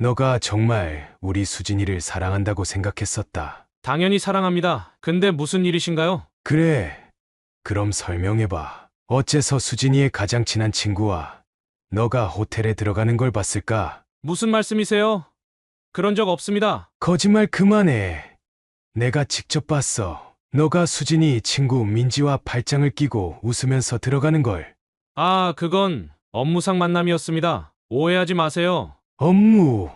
너가 정말 우리 수진이를 사랑한다고 생각했었다. 당연히 사랑합니다. 근데 무슨 일이신가요? 그래, 그럼 설명해봐. 어째서 수진이의 가장 친한 친구와 너가 호텔에 들어가는 걸 봤을까? 무슨 말씀이세요? 그런 적 없습니다. 거짓말 그만해. 내가 직접 봤어. 너가 수진이 친구 민지와 팔짱을 끼고 웃으면서 들어가는 걸. 아, 그건 업무상 만남이었습니다. 오해하지 마세요. 업무.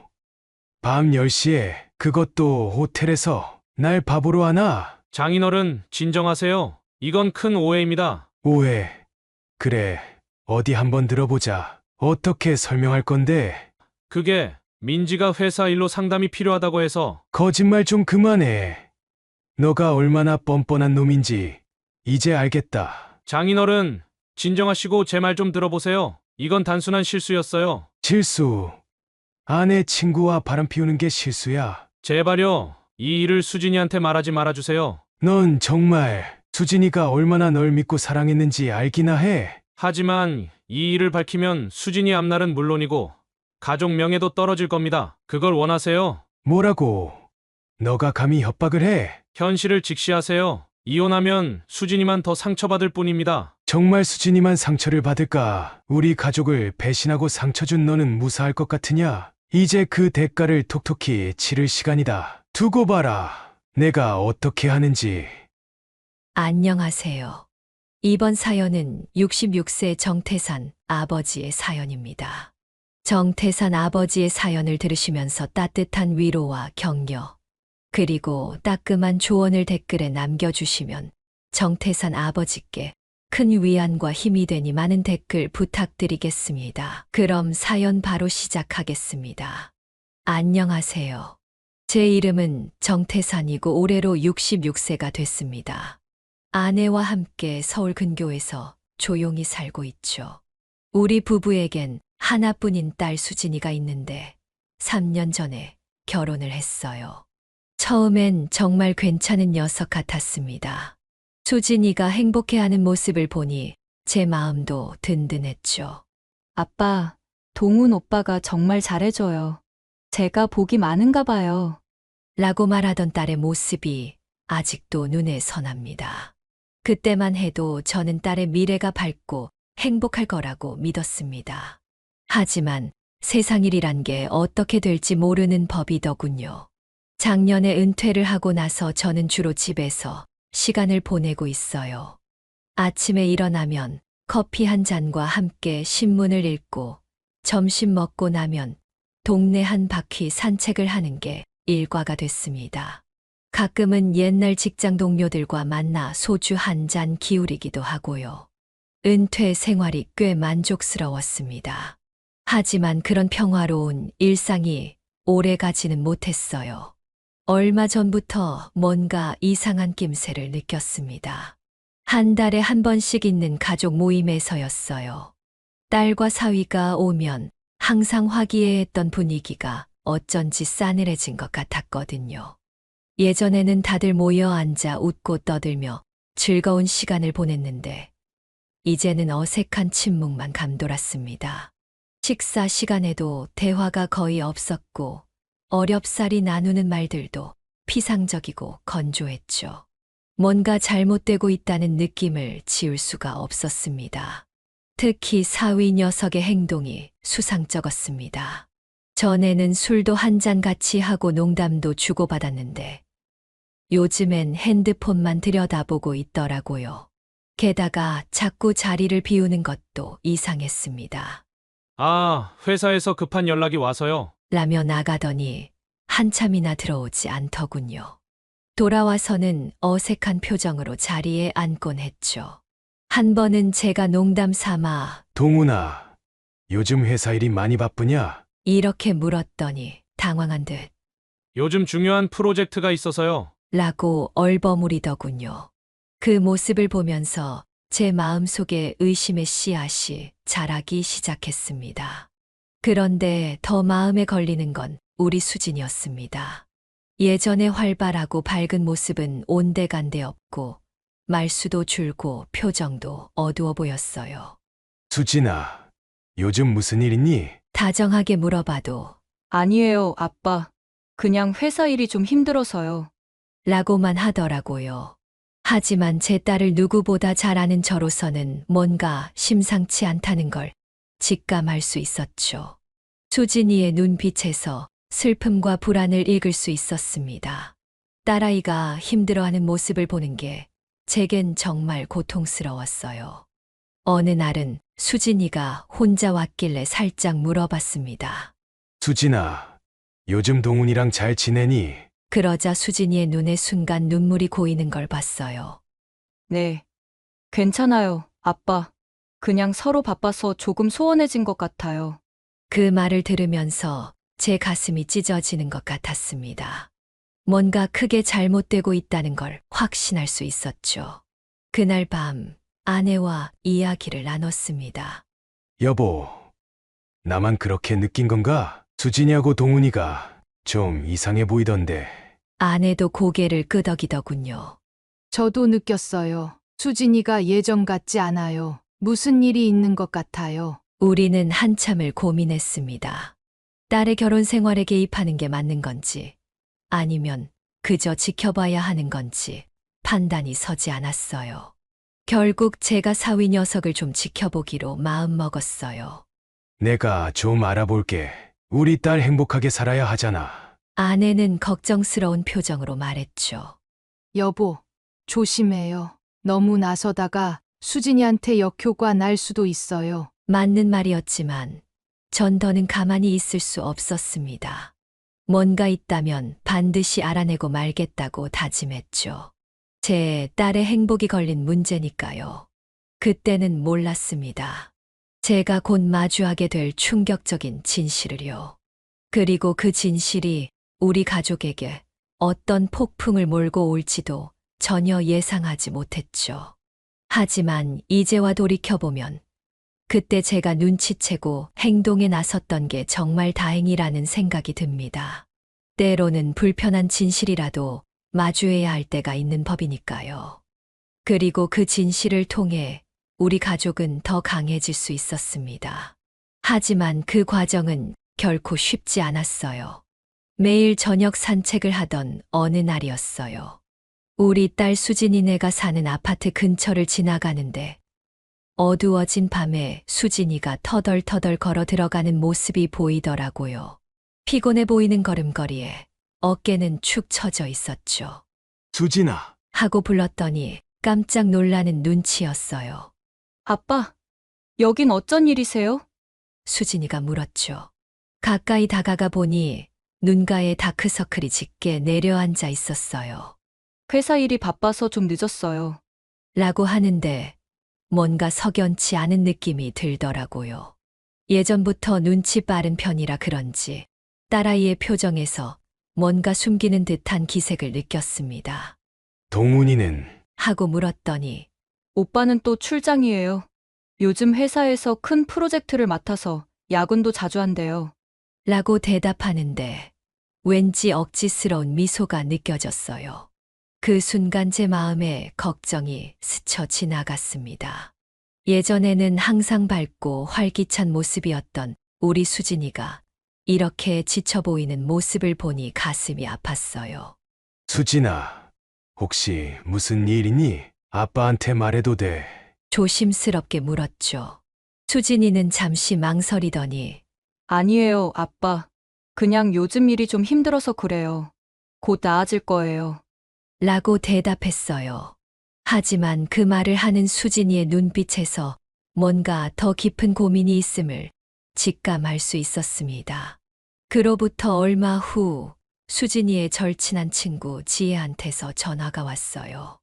밤 10시에 그것도 호텔에서 날 바보로 하나? 장인어른, 진정하세요. 이건 큰 오해입니다. 오해. 그래, 어디 한번 들어보자. 어떻게 설명할 건데? 그게 민지가 회사 일로 상담이 필요하다고 해서 거짓말 좀 그만해. 너가 얼마나 뻔뻔한 놈인지 이제 알겠다. 장인어른, 진정하시고 제 말 좀 들어보세요. 이건 단순한 실수였어요. 실수. 아내 친구와 바람 피우는 게 실수야. 제발요. 이 일을 수진이한테 말하지 말아주세요. 넌 정말 수진이가 얼마나 널 믿고 사랑했는지 알기나 해. 하지만 이 일을 밝히면 수진이 앞날은 물론이고 가족 명예도 떨어질 겁니다. 그걸 원하세요? 뭐라고? 너가 감히 협박을 해? 현실을 직시하세요. 이혼하면 수진이만 더 상처받을 뿐입니다. 정말 수진이만 상처를 받을까? 우리 가족을 배신하고 상처 준 너는 무사할 것 같으냐? 이제 그 대가를 톡톡히 치를 시간이다. 두고 봐라. 내가 어떻게 하는지. 안녕하세요. 이번 사연은 66세 정태산 아버지의 사연입니다. 정태산 아버지의 사연을 들으시면서 따뜻한 위로와 격려, 그리고 따끔한 조언을 댓글에 남겨주시면 정태산 아버지께 큰 위안과 힘이 되니 많은 댓글 부탁드리겠습니다. 그럼 사연 바로 시작하겠습니다. 안녕하세요. 제 이름은 정태산이고 올해로 66세가 됐습니다. 아내와 함께 서울 근교에서 조용히 살고 있죠. 우리 부부에겐 하나뿐인 딸 수진이가 있는데 3년 전에 결혼을 했어요. 처음엔 정말 괜찮은 녀석 같았습니다. 수진이가 행복해하는 모습을 보니 제 마음도 든든했죠. 아빠, 동훈 오빠가 정말 잘해줘요. 제가 복이 많은가 봐요. 라고 말하던 딸의 모습이 아직도 눈에 선합니다. 그때만 해도 저는 딸의 미래가 밝고 행복할 거라고 믿었습니다. 하지만 세상 일이란 게 어떻게 될지 모르는 법이더군요. 작년에 은퇴를 하고 나서 저는 주로 집에서 시간을 보내고 있어요. 아침에 일어나면 커피 한 잔과 함께 신문을 읽고 점심 먹고 나면 동네 한 바퀴 산책을 하는 게 일과가 됐습니다. 가끔은 옛날 직장 동료들과 만나 소주 한 잔 기울이기도 하고요. 은퇴 생활이 꽤 만족스러웠습니다. 하지만 그런 평화로운 일상이 오래 가지는 못했어요. 얼마 전부터 뭔가 이상한 낌새를 느꼈습니다. 한 달에 한 번씩 있는 가족 모임에서였어요. 딸과 사위가 오면 항상 화기애애했던 분위기가 어쩐지 싸늘해진 것 같았거든요. 예전에는 다들 모여 앉아 웃고 떠들며 즐거운 시간을 보냈는데 이제는 어색한 침묵만 감돌았습니다. 식사 시간에도 대화가 거의 없었고 어렵사리 나누는 말들도 피상적이고 건조했죠. 뭔가 잘못되고 있다는 느낌을 지울 수가 없었습니다. 특히 사위 녀석의 행동이 수상쩍었습니다. 전에는 술도 한 잔 같이 하고 농담도 주고받았는데 요즘엔 핸드폰만 들여다보고 있더라고요. 게다가 자꾸 자리를 비우는 것도 이상했습니다. 아, 회사에서 급한 연락이 와서요. 라며 나가더니 한참이나 들어오지 않더군요. 돌아와서는 어색한 표정으로 자리에 앉곤 했죠. 한 번은 제가 농담 삼아 동훈아, 요즘 회사 일이 많이 바쁘냐? 이렇게 물었더니 당황한 듯 요즘 중요한 프로젝트가 있어서요. 라고 얼버무리더군요. 그 모습을 보면서 제 마음속에 의심의 씨앗이 자라기 시작했습니다. 그런데 더 마음에 걸리는 건 우리 수진이었습니다. 예전에 활발하고 밝은 모습은 온데간데 없고 말수도 줄고 표정도 어두워 보였어요. 수진아, 요즘 무슨 일 있니? 다정하게 물어봐도 아니에요, 아빠. 그냥 회사 일이 좀 힘들어서요. 라고만 하더라고요. 하지만 제 딸을 누구보다 잘 아는 저로서는 뭔가 심상치 않다는 걸 직감할 수 있었죠. 수진이의 눈빛에서 슬픔과 불안을 읽을 수 있었습니다. 딸아이가 힘들어하는 모습을 보는 게 제겐 정말 고통스러웠어요. 어느 날은 수진이가 혼자 왔길래 살짝 물어봤습니다. 수진아, 요즘 동훈이랑 잘 지내니? 그러자 수진이의 눈에 순간 눈물이 고이는 걸 봤어요. 네. 괜찮아요, 아빠. 그냥 서로 바빠서 조금 소원해진 것 같아요. 그 말을 들으면서 제 가슴이 찢어지는 것 같았습니다. 뭔가 크게 잘못되고 있다는 걸 확신할 수 있었죠. 그날 밤 아내와 이야기를 나눴습니다. 여보, 나만 그렇게 느낀 건가? 수진이하고 동훈이가 좀 이상해 보이던데. 아내도 고개를 끄덕이더군요. 저도 느꼈어요. 수진이가 예전 같지 않아요. 무슨 일이 있는 것 같아요. 우리는 한참을 고민했습니다. 딸의 결혼 생활에 개입하는 게 맞는 건지, 아니면 그저 지켜봐야 하는 건지 판단이 서지 않았어요. 결국 제가 사위 녀석을 좀 지켜보기로 마음먹었어요. 내가 좀 알아볼게. 우리 딸 행복하게 살아야 하잖아. 아내는 걱정스러운 표정으로 말했죠. 여보, 조심해요. 너무 나서다가 수진이한테 역효과 날 수도 있어요. 맞는 말이었지만 전 더는 가만히 있을 수 없었습니다. 뭔가 있다면 반드시 알아내고 말겠다고 다짐했죠. 제 딸의 행복이 걸린 문제니까요. 그때는 몰랐습니다. 제가 곧 마주하게 될 충격적인 진실을요. 그리고 그 진실이 우리 가족에게 어떤 폭풍을 몰고 올지도 전혀 예상하지 못했죠. 하지만 이제와 돌이켜보면 그때 제가 눈치채고 행동에 나섰던 게 정말 다행이라는 생각이 듭니다. 때로는 불편한 진실이라도 마주해야 할 때가 있는 법이니까요. 그리고 그 진실을 통해 우리 가족은 더 강해질 수 있었습니다. 하지만 그 과정은 결코 쉽지 않았어요. 매일 저녁 산책을 하던 어느 날이었어요. 우리 딸 수진이네가 사는 아파트 근처를 지나가는데 어두워진 밤에 수진이가 터덜터덜 걸어 들어가는 모습이 보이더라고요. 피곤해 보이는 걸음걸이에 어깨는 축 처져 있었죠. 수진아, 하고 불렀더니 깜짝 놀라는 눈치였어요. 아빠, 여긴 어쩐 일이세요? 수진이가 물었죠. 가까이 다가가 보니 눈가에 다크서클이 짙게 내려앉아 있었어요. 회사 일이 바빠서 좀 늦었어요. 라고 하는데 뭔가 석연치 않은 느낌이 들더라고요. 예전부터 눈치 빠른 편이라 그런지 딸아이의 표정에서 뭔가 숨기는 듯한 기색을 느꼈습니다. 동훈이는 하고 물었더니 오빠는 또 출장이에요. 요즘 회사에서 큰 프로젝트를 맡아서 야근도 자주 한대요. 라고 대답하는데 왠지 억지스러운 미소가 느껴졌어요. 그 순간 제 마음에 걱정이 스쳐 지나갔습니다. 예전에는 항상 밝고 활기찬 모습이었던 우리 수진이가 이렇게 지쳐 보이는 모습을 보니 가슴이 아팠어요. 수진아, 혹시 무슨 일이니? 아빠한테 말해도 돼. 조심스럽게 물었죠. 수진이는 잠시 망설이더니 아니에요, 아빠. 그냥 요즘 일이 좀 힘들어서 그래요. 곧 나아질 거예요. 라고 대답했어요. 하지만 그 말을 하는 수진이의 눈빛에서 뭔가 더 깊은 고민이 있음을 직감할 수 있었습니다. 그로부터 얼마 후 수진이의 절친한 친구 지혜한테서 전화가 왔어요.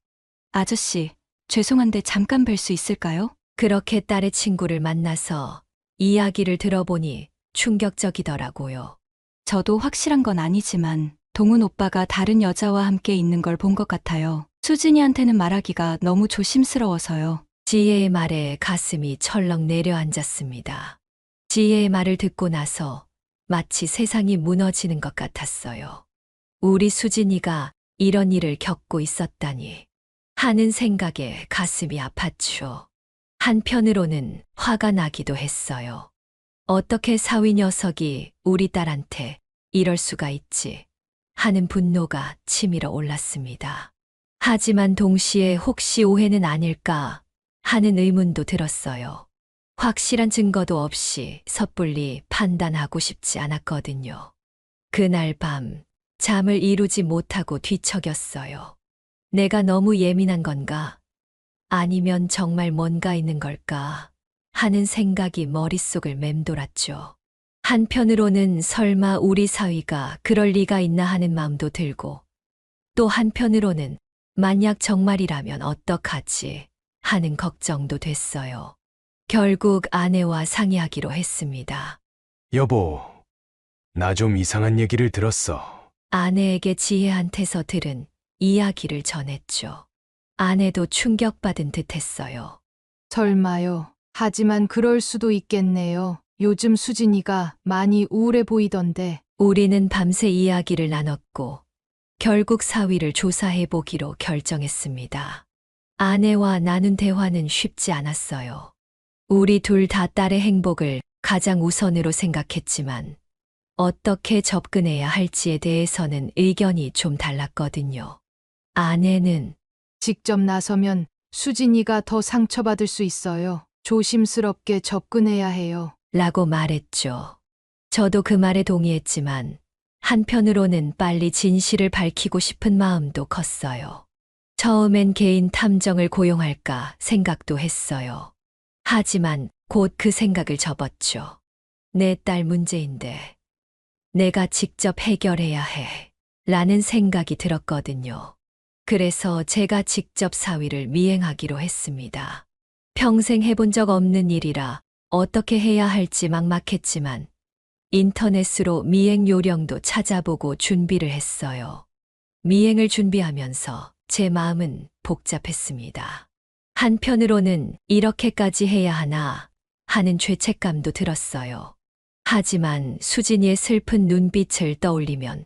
아저씨, 죄송한데 잠깐 뵐 수 있을까요? 그렇게 딸의 친구를 만나서 이야기를 들어보니 충격적이더라고요. 저도 확실한 건 아니지만 동훈 오빠가 다른 여자와 함께 있는 걸 본 것 같아요. 수진이한테는 말하기가 너무 조심스러워서요. 지혜의 말에 가슴이 철렁 내려앉았습니다. 지혜의 말을 듣고 나서 마치 세상이 무너지는 것 같았어요. 우리 수진이가 이런 일을 겪고 있었다니 하는 생각에 가슴이 아팠죠. 한편으로는 화가 나기도 했어요. 어떻게 사위 녀석이 우리 딸한테 이럴 수가 있지 하는 분노가 치밀어 올랐습니다. 하지만 동시에 혹시 오해는 아닐까 하는 의문도 들었어요. 확실한 증거도 없이 섣불리 판단하고 싶지 않았거든요. 그날 밤 잠을 이루지 못하고 뒤척였어요. 내가 너무 예민한 건가? 아니면 정말 뭔가 있는 걸까? 하는 생각이 머릿속을 맴돌았죠. 한편으로는 설마 우리 사위가 그럴 리가 있나 하는 마음도 들고, 또 한편으로는 만약 정말이라면 어떡하지 하는 걱정도 됐어요. 결국 아내와 상의하기로 했습니다. 여보, 나 좀 이상한 얘기를 들었어. 아내에게 지혜한테서 들은 이야기를 전했죠. 아내도 충격받은 듯 했어요. 설마요. 하지만 그럴 수도 있겠네요. 요즘 수진이가 많이 우울해 보이던데. 우리는 밤새 이야기를 나눴고 결국 사위를 조사해 보기로 결정했습니다. 아내와 나눈 대화는 쉽지 않았어요. 우리 둘 다 딸의 행복을 가장 우선으로 생각했지만 어떻게 접근해야 할지에 대해서는 의견이 좀 달랐거든요. 아내는 직접 나서면 수진이가 더 상처받을 수 있어요. 조심스럽게 접근해야 해요. 라고 말했죠. 저도 그 말에 동의했지만 한편으로는 빨리 진실을 밝히고 싶은 마음도 컸어요. 처음엔 개인 탐정을 고용할까 생각도 했어요. 하지만 곧 그 생각을 접었죠. 내 딸 문제인데 내가 직접 해결해야 해. 라는 생각이 들었거든요. 그래서 제가 직접 사위를 미행하기로 했습니다. 평생 해본 적 없는 일이라 어떻게 해야 할지 막막했지만 인터넷으로 미행 요령도 찾아보고 준비를 했어요. 미행을 준비하면서 제 마음은 복잡했습니다. 한편으로는 이렇게까지 해야 하나 하는 죄책감도 들었어요. 하지만 수진이의 슬픈 눈빛을 떠올리면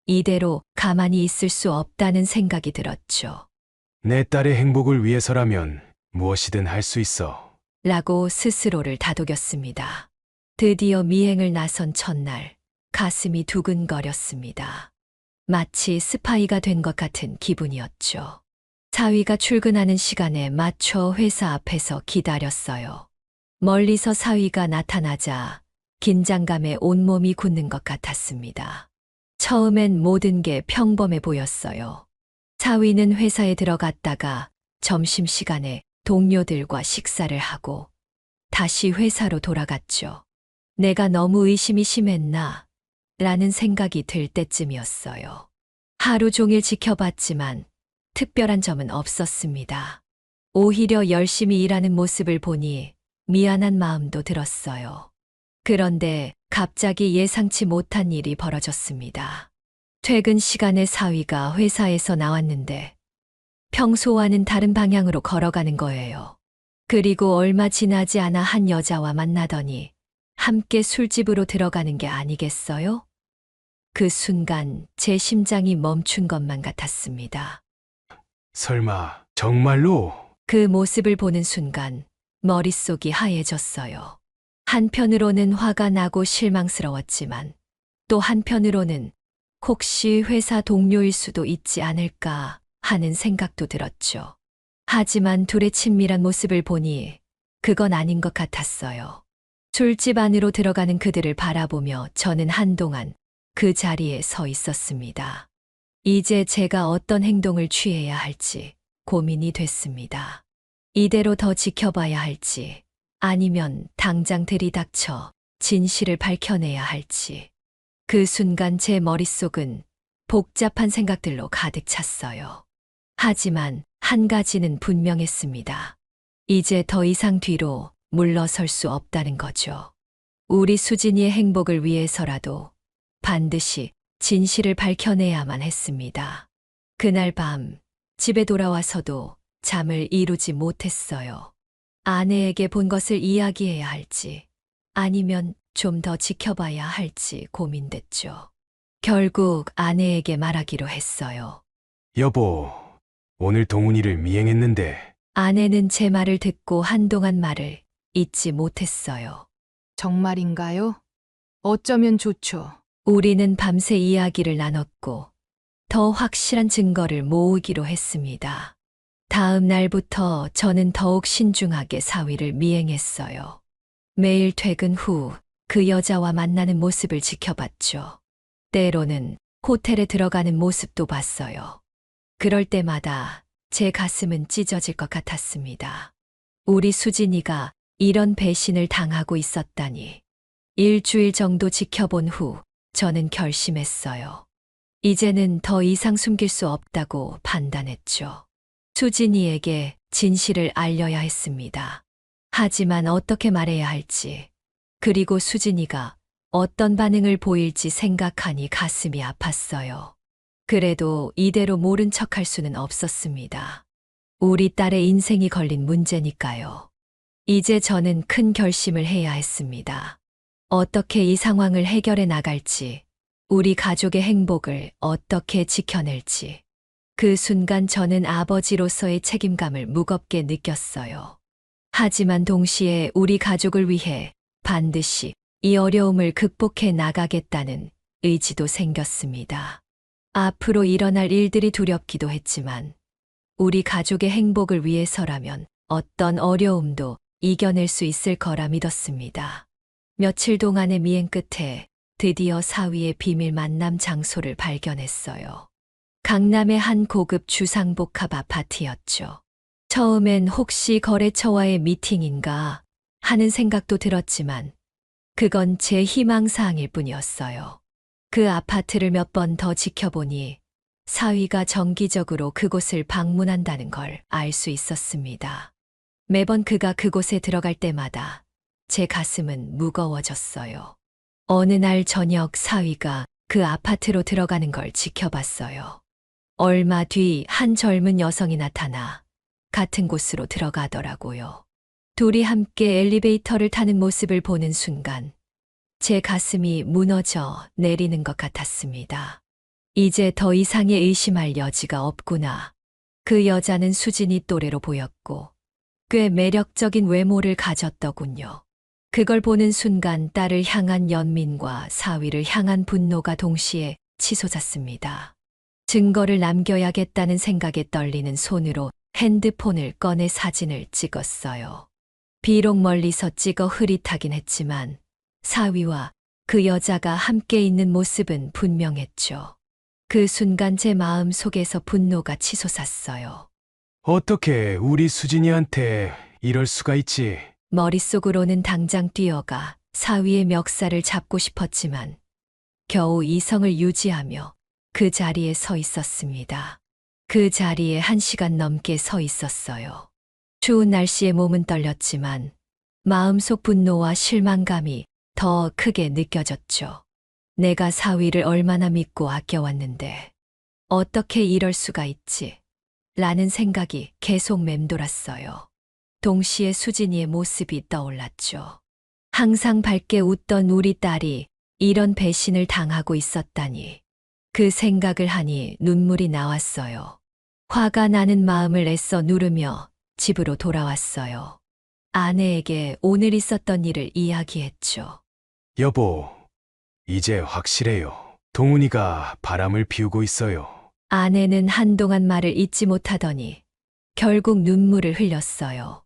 이대로 가만히 있을 수 없다는 생각이 들었죠. 내 딸의 행복을 위해서라면 무엇이든 할 수 있어. 라고 스스로를 다독였습니다. 드디어 미행을 나선 첫날, 가슴이 두근거렸습니다. 마치 스파이가 된 것 같은 기분이었죠. 사위가 출근하는 시간에 맞춰 회사 앞에서 기다렸어요. 멀리서 사위가 나타나자 긴장감에 온몸이 굳는 것 같았습니다. 처음엔 모든 게 평범해 보였어요. 사위는 회사에 들어갔다가 점심시간에 동료들과 식사를 하고 다시 회사로 돌아갔죠. 내가 너무 의심이 심했나? 라는 생각이 들 때쯤이었어요. 하루 종일 지켜봤지만 특별한 점은 없었습니다. 오히려 열심히 일하는 모습을 보니 미안한 마음도 들었어요. 그런데 갑자기 예상치 못한 일이 벌어졌습니다. 퇴근 시간에 사위가 회사에서 나왔는데 평소와는 다른 방향으로 걸어가는 거예요. 그리고 얼마 지나지 않아 한 여자와 만나더니 함께 술집으로 들어가는 게 아니겠어요? 그 순간 제 심장이 멈춘 것만 같았습니다. 설마 정말로? 그 모습을 보는 순간 머릿속이 하얘졌어요. 한편으로는 화가 나고 실망스러웠지만 또 한편으로는 혹시 회사 동료일 수도 있지 않을까 하는 생각도 들었죠. 하지만 둘의 친밀한 모습을 보니 그건 아닌 것 같았어요. 술집 안으로 들어가는 그들을 바라보며 저는 한동안 그 자리에 서 있었습니다. 이제 제가 어떤 행동을 취해야 할지 고민이 됐습니다. 이대로 더 지켜봐야 할지 아니면 당장 들이닥쳐 진실을 밝혀내야 할지. 그 순간 제 머릿속은 복잡한 생각들로 가득 찼어요. 하지만 한 가지는 분명했습니다. 이제 더 이상 뒤로 물러설 수 없다는 거죠. 우리 수진이의 행복을 위해서라도 반드시 진실을 밝혀내야만 했습니다. 그날 밤 집에 돌아와서도 잠을 이루지 못했어요. 아내에게 본 것을 이야기해야 할지 아니면 좀 더 지켜봐야 할지 고민됐죠. 결국 아내에게 말하기로 했어요. 여보, 오늘 동훈이를 미행했는데 아내는 제 말을 듣고 한동안 말을 잇지 못했어요. 정말인가요? 어쩌면 좋죠. 우리는 밤새 이야기를 나눴고 더 확실한 증거를 모으기로 했습니다. 다음 날부터 저는 더욱 신중하게 사위를 미행했어요. 매일 퇴근 후 그 여자와 만나는 모습을 지켜봤죠. 때로는 호텔에 들어가는 모습도 봤어요. 그럴 때마다 제 가슴은 찢어질 것 같았습니다. 우리 수진이가 이런 배신을 당하고 있었다니. 일주일 정도 지켜본 후 저는 결심했어요. 이제는 더 이상 숨길 수 없다고 판단했죠. 수진이에게 진실을 알려야 했습니다. 하지만 어떻게 말해야 할지, 그리고 수진이가 어떤 반응을 보일지 생각하니 가슴이 아팠어요. 그래도 이대로 모른 척할 수는 없었습니다. 우리 딸의 인생이 걸린 문제니까요. 이제 저는 큰 결심을 해야 했습니다. 어떻게 이 상황을 해결해 나갈지, 우리 가족의 행복을 어떻게 지켜낼지. 그 순간 저는 아버지로서의 책임감을 무겁게 느꼈어요. 하지만 동시에 우리 가족을 위해 반드시 이 어려움을 극복해 나가겠다는 의지도 생겼습니다. 앞으로 일어날 일들이 두렵기도 했지만 우리 가족의 행복을 위해서라면 어떤 어려움도 이겨낼 수 있을 거라 믿었습니다. 며칠 동안의 미행 끝에 드디어 사위의 비밀 만남 장소를 발견했어요. 강남의 한 고급 주상복합 아파트였죠. 처음엔 혹시 거래처와의 미팅인가 하는 생각도 들었지만 그건 제 희망사항일 뿐이었어요. 그 아파트를 몇 번 더 지켜보니 사위가 정기적으로 그곳을 방문한다는 걸 알 수 있었습니다. 매번 그가 그곳에 들어갈 때마다 제 가슴은 무거워졌어요. 어느 날 저녁 사위가 그 아파트로 들어가는 걸 지켜봤어요. 얼마 뒤 한 젊은 여성이 나타나 같은 곳으로 들어가더라고요. 둘이 함께 엘리베이터를 타는 모습을 보는 순간 제 가슴이 무너져 내리는 것 같았습니다. 이제 더 이상의 의심할 여지가 없구나. 그 여자는 수진이 또래로 보였고 꽤 매력적인 외모를 가졌더군요. 그걸 보는 순간 딸을 향한 연민과 사위를 향한 분노가 동시에 치솟았습니다. 증거를 남겨야겠다는 생각에 떨리는 손으로 핸드폰을 꺼내 사진을 찍었어요. 비록 멀리서 찍어 흐릿하긴 했지만 사위와 그 여자가 함께 있는 모습은 분명했죠. 그 순간 제 마음 속에서 분노가 치솟았어요. 어떻게 우리 수진이한테 이럴 수가 있지? 머릿속으로는 당장 뛰어가 사위의 멱살을 잡고 싶었지만 겨우 이성을 유지하며 그 자리에 서 있었습니다. 그 자리에 1시간 넘게 서 있었어요. 추운 날씨에 몸은 떨렸지만 마음속 분노와 실망감이 더 크게 느껴졌죠. 내가 사위를 얼마나 믿고 아껴왔는데 어떻게 이럴 수가 있지? 라는 생각이 계속 맴돌았어요. 동시에 수진이의 모습이 떠올랐죠. 항상 밝게 웃던 우리 딸이 이런 배신을 당하고 있었다니. 그 생각을 하니 눈물이 나왔어요. 화가 나는 마음을 애써 누르며 집으로 돌아왔어요. 아내에게 오늘 있었던 일을 이야기했죠. 여보, 이제 확실해요. 동훈이가 바람을 피우고 있어요. 아내는 한동안 말을 잇지 못하더니 결국 눈물을 흘렸어요.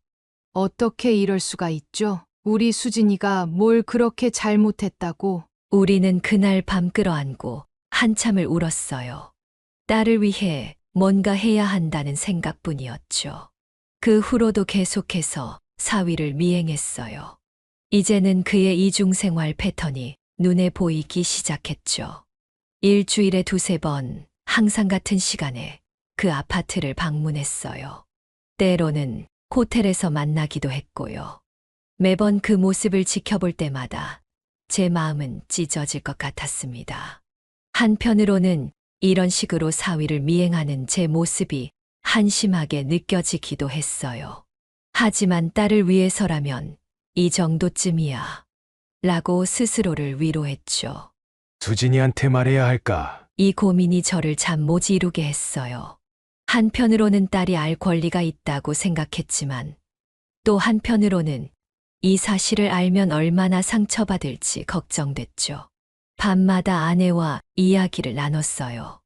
어떻게 이럴 수가 있죠? 우리 수진이가 뭘 그렇게 잘못했다고? 우리는 그날 밤 끌어안고 한참을 울었어요. 딸을 위해 뭔가 해야 한다는 생각뿐이었죠. 그 후로도 계속해서 사위를 미행했어요. 이제는 그의 이중생활 패턴이 눈에 보이기 시작했죠. 일주일에 2~3번 항상 같은 시간에 그 아파트를 방문했어요. 때로는 호텔에서 만나기도 했고요. 매번 그 모습을 지켜볼 때마다 제 마음은 찢어질 것 같았습니다. 한편으로는 이런 식으로 사위를 미행하는 제 모습이 한심하게 느껴지기도 했어요. 하지만 딸을 위해서라면 이 정도쯤이야. 라고 스스로를 위로했죠. 수진이한테 말해야 할까? 이 고민이 저를 잠 못 이루게 했어요. 한편으로는 딸이 알 권리가 있다고 생각했지만 또 한편으로는 이 사실을 알면 얼마나 상처받을지 걱정됐죠. 밤마다 아내와 이야기를 나눴어요.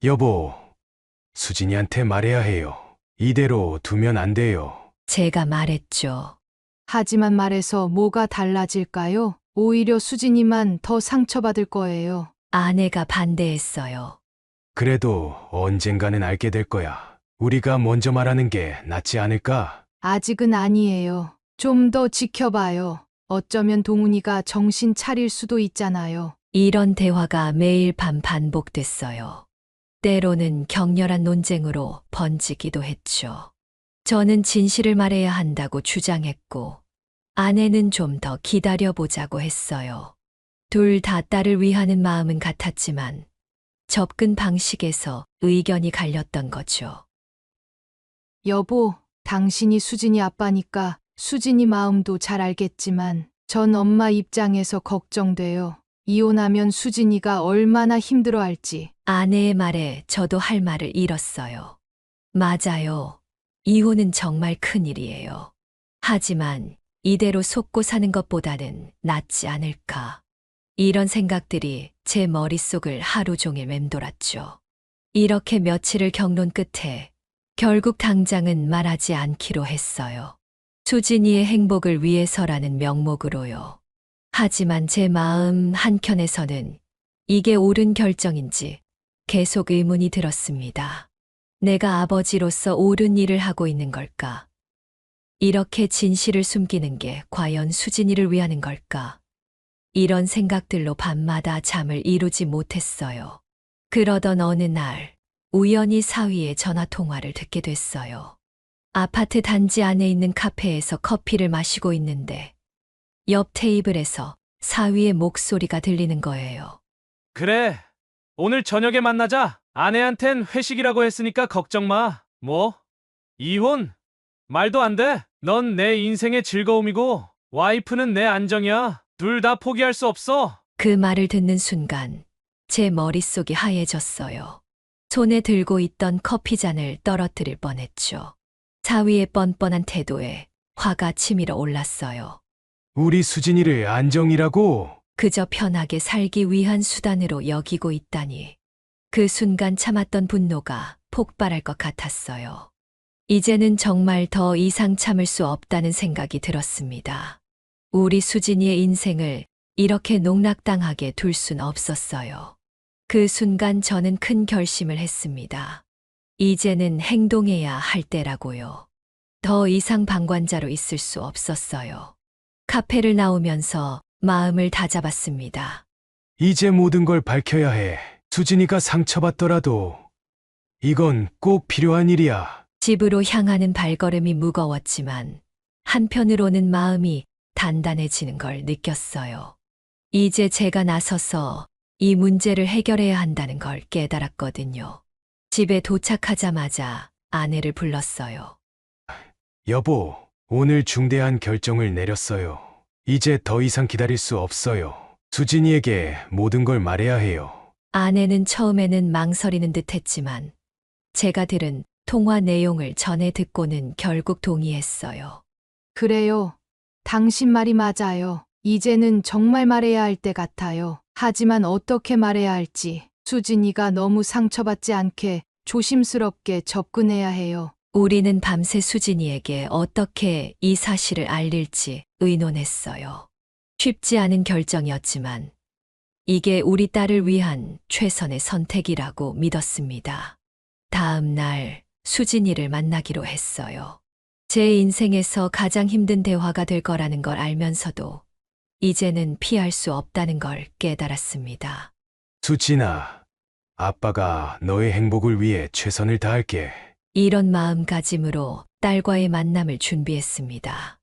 여보, 수진이한테 말해야 해요. 이대로 두면 안 돼요. 제가 말했죠. 하지만 말해서 뭐가 달라질까요? 오히려 수진이만 더 상처받을 거예요. 아내가 반대했어요. 그래도 언젠가는 알게 될 거야. 우리가 먼저 말하는 게 낫지 않을까? 아직은 아니에요. 좀 더 지켜봐요. 어쩌면 동훈이가 정신 차릴 수도 있잖아요. 이런 대화가 매일 밤 반복됐어요. 때로는 격렬한 논쟁으로 번지기도 했죠. 저는 진실을 말해야 한다고 주장했고, 아내는 좀 더 기다려보자고 했어요. 둘 다 딸을 위하는 마음은 같았지만, 접근 방식에서 의견이 갈렸던 거죠. 여보, 당신이 수진이 아빠니까 수진이 마음도 잘 알겠지만 전 엄마 입장에서 걱정돼요. 이혼하면 수진이가 얼마나 힘들어할지. 아내의 말에 저도 할 말을 잃었어요. 맞아요. 이혼은 정말 큰일이에요. 하지만 이대로 속고 사는 것보다는 낫지 않을까. 이런 생각들이 제 머릿속을 하루 종일 맴돌았죠. 이렇게 며칠을 경론 끝에 결국 당장은 말하지 않기로 했어요. 수진이의 행복을 위해서라는 명목으로요. 하지만 제 마음 한켠에서는 이게 옳은 결정인지 계속 의문이 들었습니다. 내가 아버지로서 옳은 일을 하고 있는 걸까? 이렇게 진실을 숨기는 게 과연 수진이를 위하는 걸까? 이런 생각들로 밤마다 잠을 이루지 못했어요. 그러던 어느 날 우연히 사위의 전화 통화를 듣게 됐어요. 아파트 단지 안에 있는 카페에서 커피를 마시고 있는데 옆 테이블에서 사위의 목소리가 들리는 거예요. 그래. 오늘 저녁에 만나자. 아내한텐 회식이라고 했으니까 걱정 마. 뭐? 이혼? 말도 안 돼. 넌 내 인생의 즐거움이고 와이프는 내 안정이야. 둘 다 포기할 수 없어. 그 말을 듣는 순간 제 머릿속이 하얘졌어요. 손에 들고 있던 커피잔을 떨어뜨릴 뻔했죠. 사위의 뻔뻔한 태도에 화가 치밀어 올랐어요. 우리 수진이를 안정이라고? 그저 편하게 살기 위한 수단으로 여기고 있다니. 그 순간 참았던 분노가 폭발할 것 같았어요. 이제는 정말 더 이상 참을 수 없다는 생각이 들었습니다. 우리 수진이의 인생을 이렇게 농락당하게 둘 순 없었어요. 그 순간 저는 큰 결심을 했습니다. 이제는 행동해야 할 때라고요. 더 이상 방관자로 있을 수 없었어요. 카페를 나오면서 마음을 다잡았습니다. 이제 모든 걸 밝혀야 해. 수진이가 상처받더라도 이건 꼭 필요한 일이야. 집으로 향하는 발걸음이 무거웠지만 한편으로는 마음이 단단해지는 걸 느꼈어요. 이제 제가 나서서 이 문제를 해결해야 한다는 걸 깨달았거든요. 집에 도착하자마자 아내를 불렀어요. 여보, 오늘 중대한 결정을 내렸어요. 이제 더 이상 기다릴 수 없어요. 수진이에게 모든 걸 말해야 해요. 아내는 처음에는 망설이는 듯 했지만 제가 들은 통화 내용을 전해 듣고는 결국 동의했어요. 그래요. 당신 말이 맞아요. 이제는 정말 말해야 할 때 같아요. 하지만 어떻게 말해야 할지 수진이가 너무 상처받지 않게 조심스럽게 접근해야 해요. 우리는 밤새 수진이에게 어떻게 이 사실을 알릴지 의논했어요. 쉽지 않은 결정이었지만 이게 우리 딸을 위한 최선의 선택이라고 믿었습니다. 다음 날 수진이를 만나기로 했어요. 제 인생에서 가장 힘든 대화가 될 거라는 걸 알면서도 이제는 피할 수 없다는 걸 깨달았습니다. 수진아, 아빠가 너의 행복을 위해 최선을 다할게. 이런 마음가짐으로 딸과의 만남을 준비했습니다.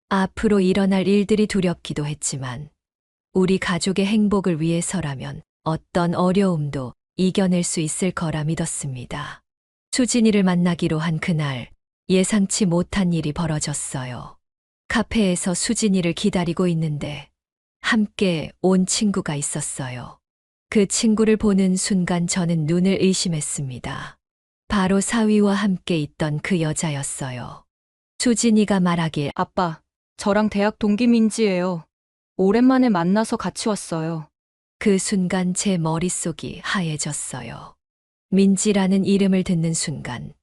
앞으로 일어날 일들이 두렵기도 했지만 우리 가족의 행복을 위해서라면 어떤 어려움도 이겨낼 수 있을 거라 믿었습니다. 수진이를 만나기로 한 그날 예상치 못한 일이 벌어졌어요. 카페에서 수진이를 기다리고 있는데 함께 온 친구가 있었어요. 그 친구를 보는 순간 저는 눈을 의심했습니다. 바로 사위와 함께 있던 그 여자였어요. 수진이가 말하길 아빠, 저랑 대학 동기 민지예요. 오랜만에 만나서 같이 왔어요. 그 순간 제 머릿속이 하얘졌어요. 민지라는 이름을 듣는 순간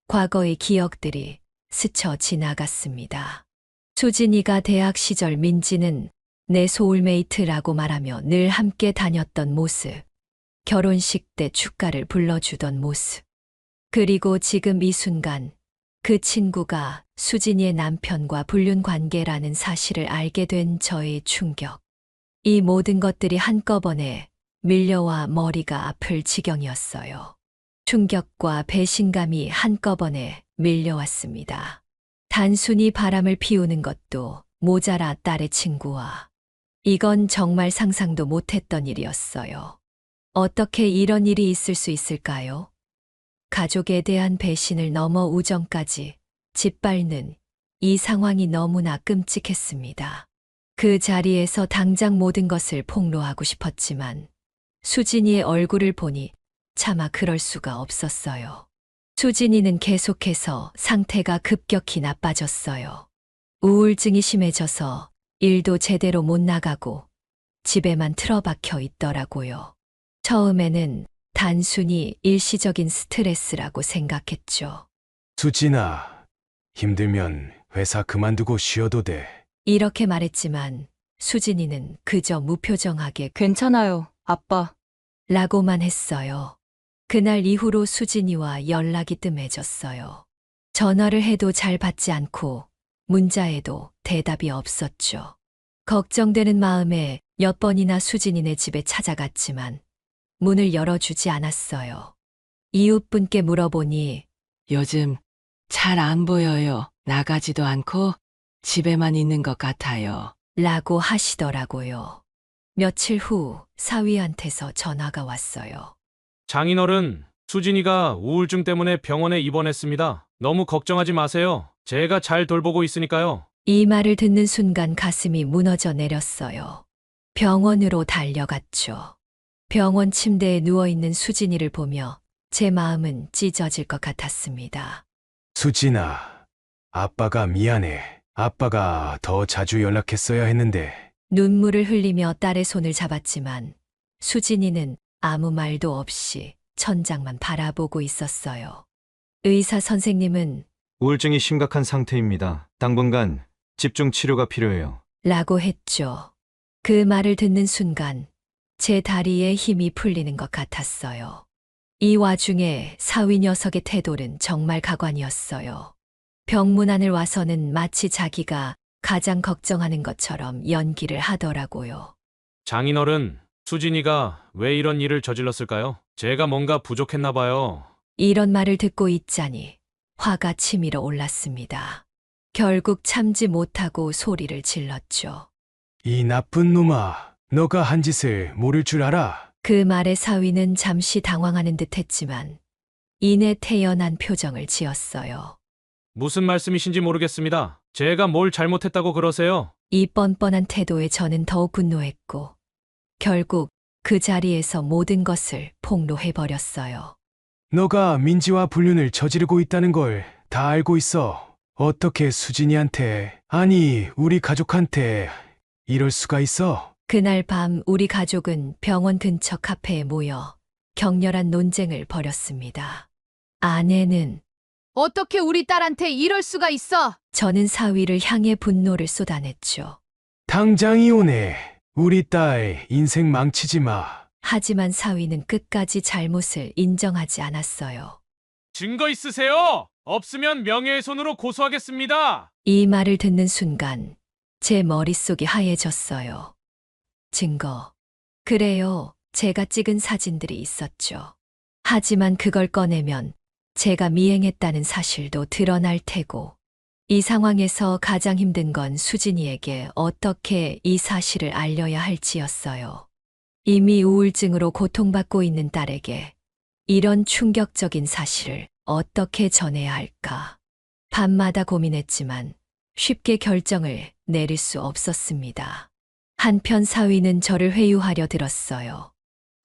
과거의 기억들이 스쳐 지나갔습니다. 수진이가 대학 시절 민지는 내 소울메이트라고 말하며 늘 함께 다녔던 모습, 결혼식 때 축가를 불러주던 모습, 그리고 지금 이 순간 그 친구가 수진이의 남편과 불륜 관계라는 사실을 알게 된 저의 충격. 이 모든 것들이 한꺼번에 밀려와 머리가 아플 지경이었어요. 충격과 배신감이 한꺼번에 밀려왔습니다. 단순히 바람을 피우는 것도 모자라 딸의 친구와 이건 정말 상상도 못했던 일이었어요. 어떻게 이런 일이 있을 수 있을까요? 가족에 대한 배신을 넘어 우정까지 짓밟는 이 상황이 너무나 끔찍했습니다. 그 자리에서 당장 모든 것을 폭로하고 싶었지만 수진이의 얼굴을 보니 차마 그럴 수가 없었어요. 수진이는 계속해서 상태가 급격히 나빠졌어요. 우울증이 심해져서 일도 제대로 못 나가고 집에만 틀어박혀 있더라고요. 처음에는 단순히 일시적인 스트레스라고 생각했죠. 수진아, 힘들면 회사 그만두고 쉬어도 돼. 이렇게 말했지만 수진이는 그저 무표정하게 괜찮아요, 아빠. 라고만 했어요. 그날 이후로 수진이와 연락이 뜸해졌어요. 전화를 해도 잘 받지 않고 문자에도 대답이 없었죠. 걱정되는 마음에 몇 번이나 수진이네 집에 찾아갔지만 문을 열어주지 않았어요. 이웃분께 물어보니 요즘 잘 안 보여요. 나가지도 않고 집에만 있는 것 같아요. 라고 하시더라고요. 며칠 후 사위한테서 전화가 왔어요. 장인어른, 수진이가 우울증 때문에 병원에 입원했습니다. 너무 걱정하지 마세요. 제가 잘 돌보고 있으니까요. 이 말을 듣는 순간 가슴이 무너져 내렸어요. 병원으로 달려갔죠. 병원 침대에 누워있는 수진이를 보며 제 마음은 찢어질 것 같았습니다. 수진아, 아빠가 미안해. 아빠가 더 자주 연락했어야 했는데. 눈물을 흘리며 딸의 손을 잡았지만 수진이는 아무 말도 없이 천장만 바라보고 있었어요. 의사 선생님은 우울증이 심각한 상태입니다. 당분간 집중 치료가 필요해요. 라고 했죠. 그 말을 듣는 순간 제 다리에 힘이 풀리는 것 같았어요. 이 와중에 사위 녀석의 태도는 정말 가관이었어요. 병문안을 와서는 마치 자기가 가장 걱정하는 것처럼 연기를 하더라고요. 장인어른, 수진이가 왜 이런 일을 저질렀을까요? 제가 뭔가 부족했나 봐요. 이런 말을 듣고 있자니 화가 치밀어 올랐습니다. 결국 참지 못하고 소리를 질렀죠. 이 나쁜 놈아, 너가 한 짓을 모를 줄 알아? 그 말에 사위는 잠시 당황하는 듯 했지만 이내 태연한 표정을 지었어요. 무슨 말씀이신지 모르겠습니다. 제가 뭘 잘못했다고 그러세요? 이 뻔뻔한 태도에 저는 더욱 분노했고 결국 그 자리에서 모든 것을 폭로해버렸어요. 너가 민지와 불륜을 저지르고 있다는 걸 다 알고 있어. 어떻게 수진이한테, 아니, 우리 가족한테 이럴 수가 있어? 그날 밤 우리 가족은 병원 근처 카페에 모여 격렬한 논쟁을 벌였습니다. 아내는 어떻게 우리 딸한테 이럴 수가 있어? 저는 사위를 향해 분노를 쏟아냈죠. 당장 이혼해. 우리 딸 인생 망치지 마. 하지만 사위는 끝까지 잘못을 인정하지 않았어요. 증거 있으세요? 없으면 명예훼손으로 고소하겠습니다. 이 말을 듣는 순간 제 머릿속이 하얘졌어요. 증거. 그래요. 제가 찍은 사진들이 있었죠. 하지만 그걸 꺼내면 제가 미행했다는 사실도 드러날 테고 이 상황에서 가장 힘든 건 수진이에게 어떻게 이 사실을 알려야 할지였어요. 이미 우울증으로 고통받고 있는 딸에게 이런 충격적인 사실을 어떻게 전해야 할까? 밤마다 고민했지만 쉽게 결정을 내릴 수 없었습니다. 한편 사위는 저를 회유하려 들었어요.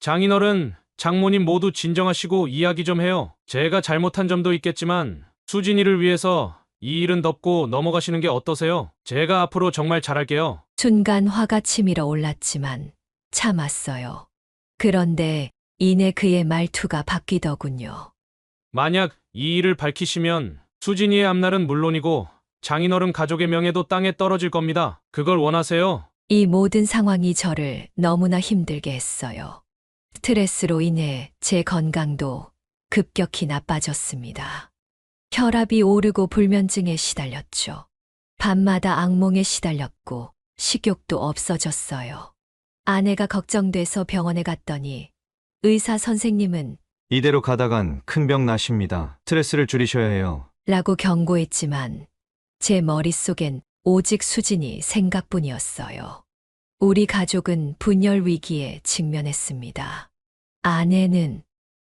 장인어른, 장모님 모두 진정하시고 이야기 좀 해요. 제가 잘못한 점도 있겠지만 수진이를 위해서 이 일은 덮고 넘어가시는 게 어떠세요? 제가 앞으로 정말 잘할게요. 순간 화가 치밀어 올랐지만 참았어요. 그런데 이내 그의 말투가 바뀌더군요. 만약 이 일을 밝히시면 수진이의 앞날은 물론이고 장인어른 가족의 명예도 땅에 떨어질 겁니다. 그걸 원하세요? 이 모든 상황이 저를 너무나 힘들게 했어요. 스트레스로 인해 제 건강도 급격히 나빠졌습니다. 혈압이 오르고 불면증에 시달렸죠. 밤마다 악몽에 시달렸고 식욕도 없어졌어요. 아내가 걱정돼서 병원에 갔더니 의사 선생님은 이대로 가다간 큰 병 나십니다. 스트레스를 줄이셔야 해요. 라고 경고했지만 제 머릿속엔 오직 수진이 생각뿐이었어요. 우리 가족은 분열 위기에 직면했습니다. 아내는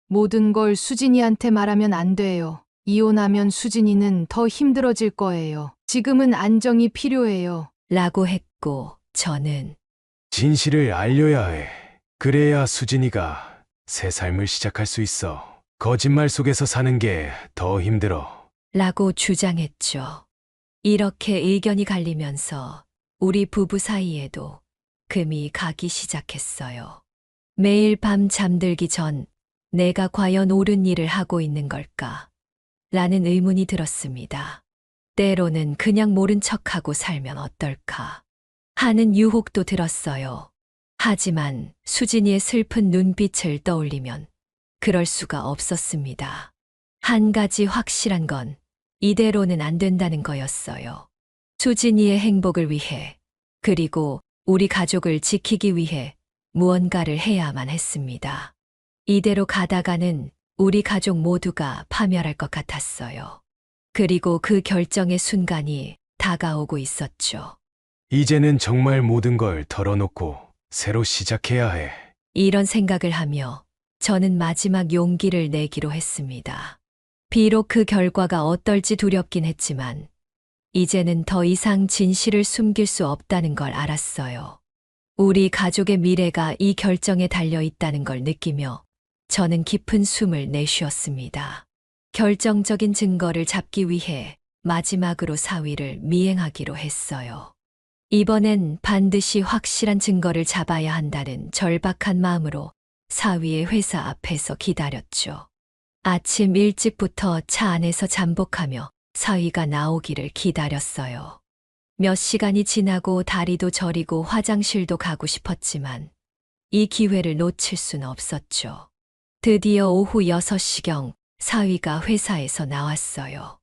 모든 걸 수진이한테 말하면 안 돼요. 이혼하면 수진이는 더 힘들어질 거예요. 지금은 안정이 필요해요. 라고 했고 저는 진실을 알려야 해. 그래야 수진이가 새 삶을 시작할 수 있어. 거짓말 속에서 사는 게 더 힘들어. 라고 주장했죠. 이렇게 의견이 갈리면서 우리 부부 사이에도 금이 가기 시작했어요. 매일 밤 잠들기 전 내가 과연 옳은 일을 하고 있는 걸까? 라는 의문이 들었습니다. 때로는 그냥 모른 척하고 살면 어떨까? 하는 유혹도 들었어요. 하지만 수진이의 슬픈 눈빛을 떠올리면 그럴 수가 없었습니다. 한 가지 확실한 건 이대로는 안 된다는 거였어요. 수진이의 행복을 위해 그리고 우리 가족을 지키기 위해 무언가를 해야만 했습니다. 이대로 가다가는 우리 가족 모두가 파멸할 것 같았어요. 그리고 그 결정의 순간이 다가오고 있었죠. 이제는 정말 모든 걸 털어놓고 새로 시작해야 해. 이런 생각을 하며 저는 마지막 용기를 내기로 했습니다. 비록 그 결과가 어떨지 두렵긴 했지만 이제는 더 이상 진실을 숨길 수 없다는 걸 알았어요. 우리 가족의 미래가 이 결정에 달려 있다는 걸 느끼며 저는 깊은 숨을 내쉬었습니다. 결정적인 증거를 잡기 위해 마지막으로 사위를 미행하기로 했어요. 이번엔 반드시 확실한 증거를 잡아야 한다는 절박한 마음으로 사위의 회사 앞에서 기다렸죠. 아침 일찍부터 차 안에서 잠복하며 사위가 나오기를 기다렸어요. 몇 시간이 지나고 다리도 저리고 화장실도 가고 싶었지만 이 기회를 놓칠 순 없었죠. 드디어 오후 6시경 사위가 회사에서 나왔어요.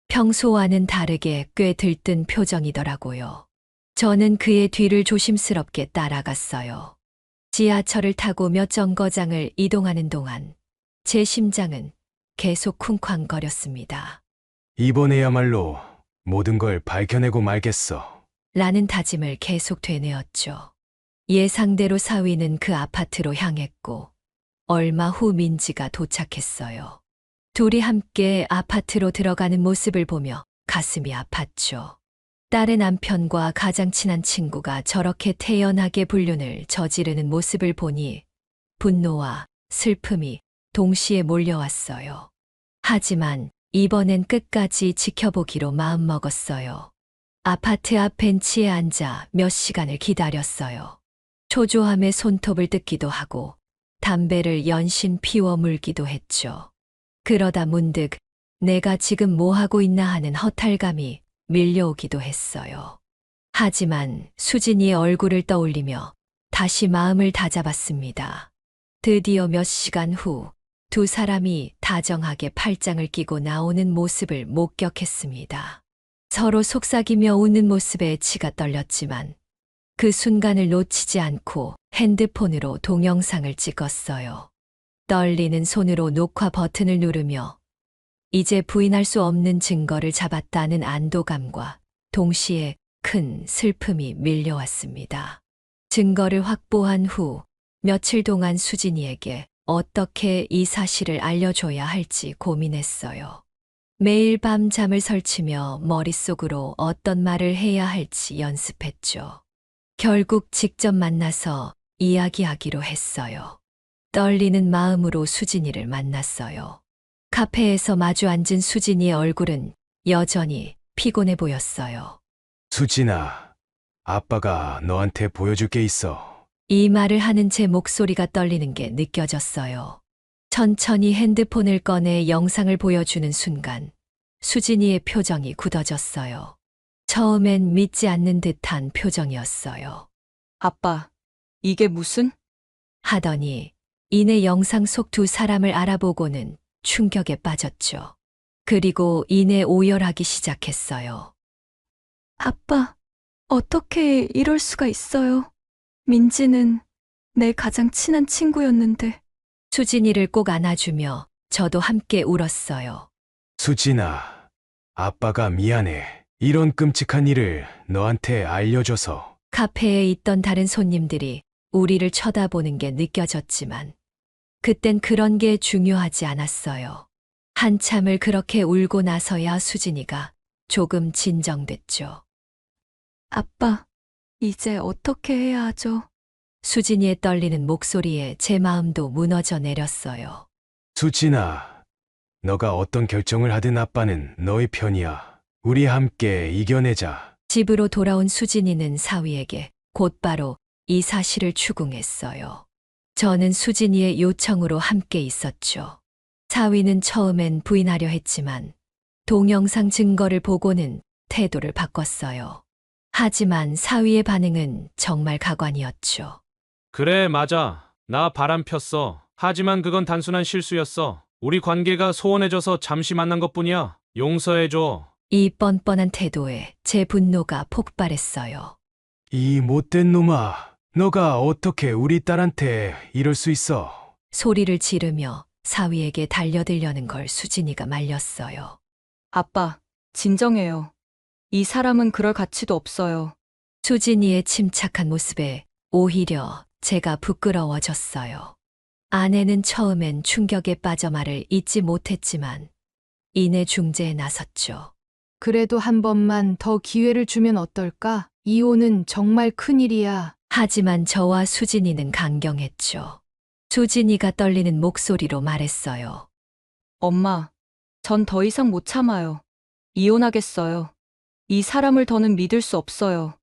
평소와는 다르게 꽤 들뜬 표정이더라고요. 저는 그의 뒤를 조심스럽게 따라갔어요. 지하철을 타고 몇 정거장을 이동하는 동안 제 심장은 계속 쿵쾅거렸습니다. 이번에야말로 모든 걸 밝혀내고 말겠어. 라는 다짐을 계속 되뇌었죠. 예상대로 사위는 그 아파트로 향했고 얼마 후 민지가 도착했어요. 둘이 함께 아파트로 들어가는 모습을 보며 가슴이 아팠죠. 딸의 남편과 가장 친한 친구가 저렇게 태연하게 불륜을 저지르는 모습을 보니 분노와 슬픔이 동시에 몰려왔어요. 하지만 이번엔 끝까지 지켜보기로 마음먹었어요. 아파트 앞 벤치에 앉아 몇 시간을 기다렸어요. 초조함에 손톱을 뜯기도 하고 담배를 연신 피워 물기도 했죠. 그러다 문득 내가 지금 뭐 하고 있나 하는 허탈감이 밀려오기도 했어요. 하지만 수진이의 얼굴을 떠올리며 다시 마음을 다잡았습니다. 드디어 몇 시간 후 두 사람이 다정하게 팔짱을 끼고 나오는 모습을 목격했습니다. 서로 속삭이며 웃는 모습에 치가 떨렸지만 그 순간을 놓치지 않고 핸드폰으로 동영상을 찍었어요. 떨리는 손으로 녹화 버튼을 누르며 이제 부인할 수 없는 증거를 잡았다는 안도감과 동시에 큰 슬픔이 밀려왔습니다. 증거를 확보한 후 며칠 동안 수진이에게 어떻게 이 사실을 알려줘야 할지 고민했어요. 매일 밤 잠을 설치며 머릿속으로 어떤 말을 해야 할지 연습했죠. 결국 직접 만나서 이야기하기로 했어요. 떨리는 마음으로 수진이를 만났어요. 카페에서 마주 앉은 수진이의 얼굴은 여전히 피곤해 보였어요. 수진아, 아빠가 너한테 보여줄 게 있어. 이 말을 하는 제 목소리가 떨리는 게 느껴졌어요. 천천히 핸드폰을 꺼내 영상을 보여주는 순간 수진이의 표정이 굳어졌어요. 처음엔 믿지 않는 듯한 표정이었어요. 아빠, 이게 무슨? 하더니 이내 영상 속 두 사람을 알아보고는 충격에 빠졌죠. 그리고 이내 오열하기 시작했어요. 아빠, 어떻게 이럴 수가 있어요? 민지는 내 가장 친한 친구였는데. 수진이를 꼭 안아주며 저도 함께 울었어요. 수진아, 아빠가 미안해. 이런 끔찍한 일을 너한테 알려줘서. 카페에 있던 다른 손님들이 우리를 쳐다보는 게 느껴졌지만 그땐 그런 게 중요하지 않았어요. 한참을 그렇게 울고 나서야 수진이가 조금 진정됐죠. 아빠, 이제 어떻게 해야 하죠? 수진이의 떨리는 목소리에 제 마음도 무너져 내렸어요. 수진아, 너가 어떤 결정을 하든 아빠는 너의 편이야. 우리 함께 이겨내자. 집으로 돌아온 수진이는 사위에게 곧바로 이 사실을 추궁했어요. 저는 수진이의 요청으로 함께 있었죠. 사위는 처음엔 부인하려 했지만 동영상 증거를 보고는 태도를 바꿨어요. 하지만 사위의 반응은 정말 가관이었죠. 그래, 맞아. 나 바람 폈어. 하지만 그건 단순한 실수였어. 우리 관계가 소원해져서 잠시 만난 것뿐이야. 용서해줘. 이 뻔뻔한 태도에 제 분노가 폭발했어요. 이 못된 놈아, 너가 어떻게 우리 딸한테 이럴 수 있어? 소리를 지르며 사위에게 달려들려는 걸 수진이가 말렸어요. 아빠, 진정해요. 이 사람은 그럴 가치도 없어요. 수진이의 침착한 모습에 오히려 제가 부끄러워졌어요. 아내는 처음엔 충격에 빠져 말을 잇지 못했지만 이내 중재에 나섰죠. 그래도 한 번만 더 기회를 주면 어떨까? 이혼은 정말 큰일이야. 하지만 저와 수진이는 강경했죠. 수진이가 떨리는 목소리로 말했어요. 엄마, 전 더 이상 못 참아요. 이혼하겠어요. 이 사람을 더는 믿을 수 없어요.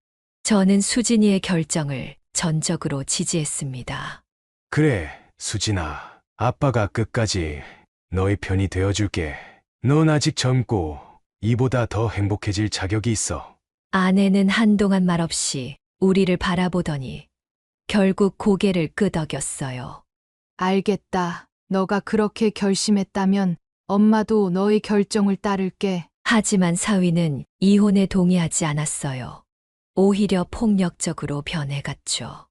저는 수진이의 결정을 전적으로 지지했습니다. 그래, 수진아. 아빠가 끝까지 너의 편이 되어줄게. 넌 아직 젊고 이보다 더 행복해질 자격이 있어. 아내는 한동안 말없이 우리를 바라보더니 결국 고개를 끄덕였어요. 알겠다. 너가 그렇게 결심했다면 엄마도 너의 결정을 따를게. 하지만 사위는 이혼에 동의하지 않았어요. 오히려 폭력적으로 변해갔죠.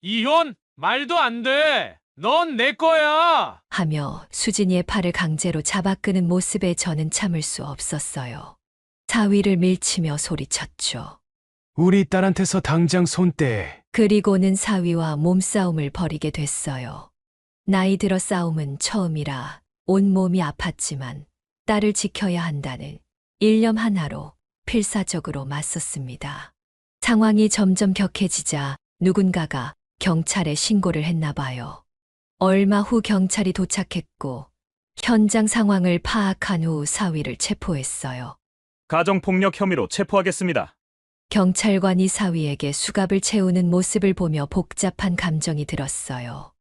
이혼? 말도 안 돼. 넌 내 거야. 하며 수진이의 팔을 강제로 잡아 끄는 모습에 저는 참을 수 없었어요. 사위를 밀치며 소리쳤죠. 우리 딸한테서 당장 손 떼. 그리고는 사위와 몸싸움을 벌이게 됐어요. 나이 들어 싸움은 처음이라 온몸이 아팠지만 딸을 지켜야 한다는 일념 하나로 필사적으로 맞섰습니다. 상황이 점점 격해지자 누군가가 경찰에 신고를 했나 봐요. 얼마 후 경찰이 도착했고 현장 상황을 파악한 후 사위를 체포했어요. 가정폭력 혐의로 체포하겠습니다. 경찰관이 사위에게 수갑을 채우는 모습을 보며 복잡한 감정이 들었어요.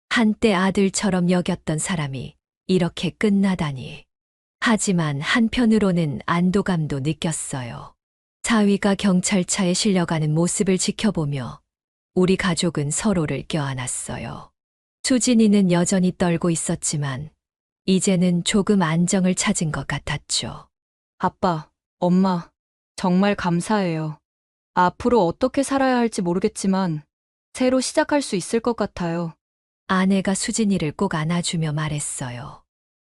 한때 아들처럼 여겼던 사람이 이렇게 끝나다니. 하지만 한편으로는 안도감도 느꼈어요. 사위가 경찰차에 실려가는 모습을 지켜보며 우리 가족은 서로를 껴안았어요. 수진이는 여전히 떨고 있었지만 이제는 조금 안정을 찾은 것 같았죠. 아빠, 엄마, 정말 감사해요. 앞으로 어떻게 살아야 할지 모르겠지만 새로 시작할 수 있을 것 같아요. 아내가 수진이를 꼭 안아주며 말했어요.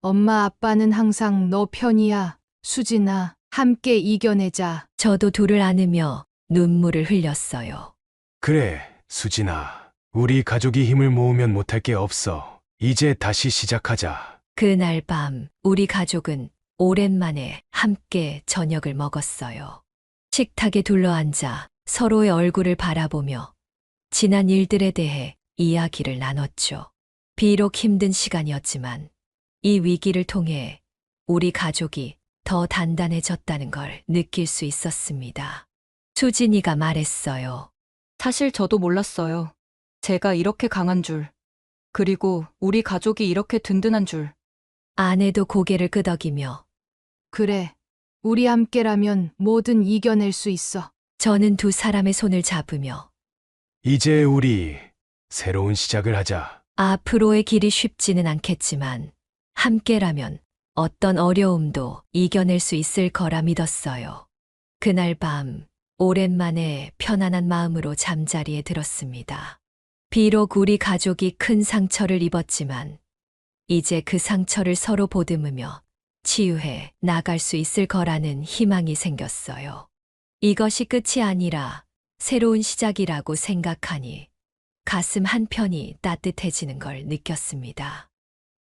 엄마 아빠는 항상 너 편이야. 수진아, 함께 이겨내자. 저도 둘을 안으며 눈물을 흘렸어요. 그래, 수진아. 우리 가족이 힘을 모으면 못할 게 없어. 이제 다시 시작하자. 그날 밤 우리 가족은 오랜만에 함께 저녁을 먹었어요. 식탁에 둘러앉아 서로의 얼굴을 바라보며 지난 일들에 대해 이야기를 나눴죠. 비록 힘든 시간이었지만 이 위기를 통해 우리 가족이 더 단단해졌다는 걸 느낄 수 있었습니다. 수진이가 말했어요. 사실 저도 몰랐어요. 제가 이렇게 강한 줄, 그리고 우리 가족이 이렇게 든든한 줄. 아내도 고개를 끄덕이며 그래. 우리 함께라면 뭐든 이겨낼 수 있어. 저는 두 사람의 손을 잡으며 이제 우리 새로운 시작을 하자. 앞으로의 길이 쉽지는 않겠지만 함께라면 어떤 어려움도 이겨낼 수 있을 거라 믿었어요. 그날 밤 오랜만에 편안한 마음으로 잠자리에 들었습니다. 비록 우리 가족이 큰 상처를 입었지만 이제 그 상처를 서로 보듬으며 치유해 나갈 수 있을 거라는 희망이 생겼어요. 이것이 끝이 아니라 새로운 시작이라고 생각하니 가슴 한편이 따뜻해지는 걸 느꼈습니다.